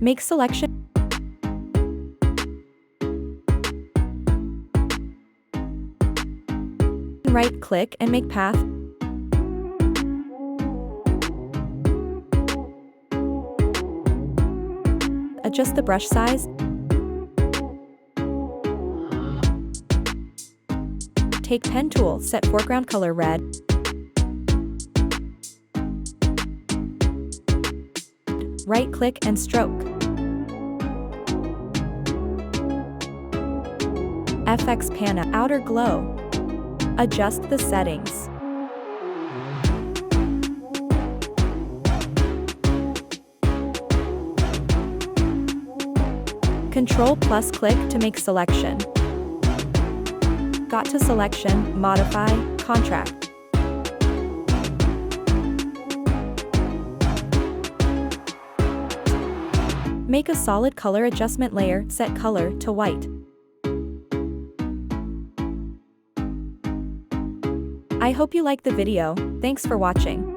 Make selection. Right-click and make path. Adjust the brush size. Take pen tool, set foreground color red. Right-click and stroke. FX pan outer glow. Adjust the settings. Control+click to make selection. Got to selection, modify, contract. Make a solid color adjustment layer, set color to white. I hope you liked the video. Thanks for watching.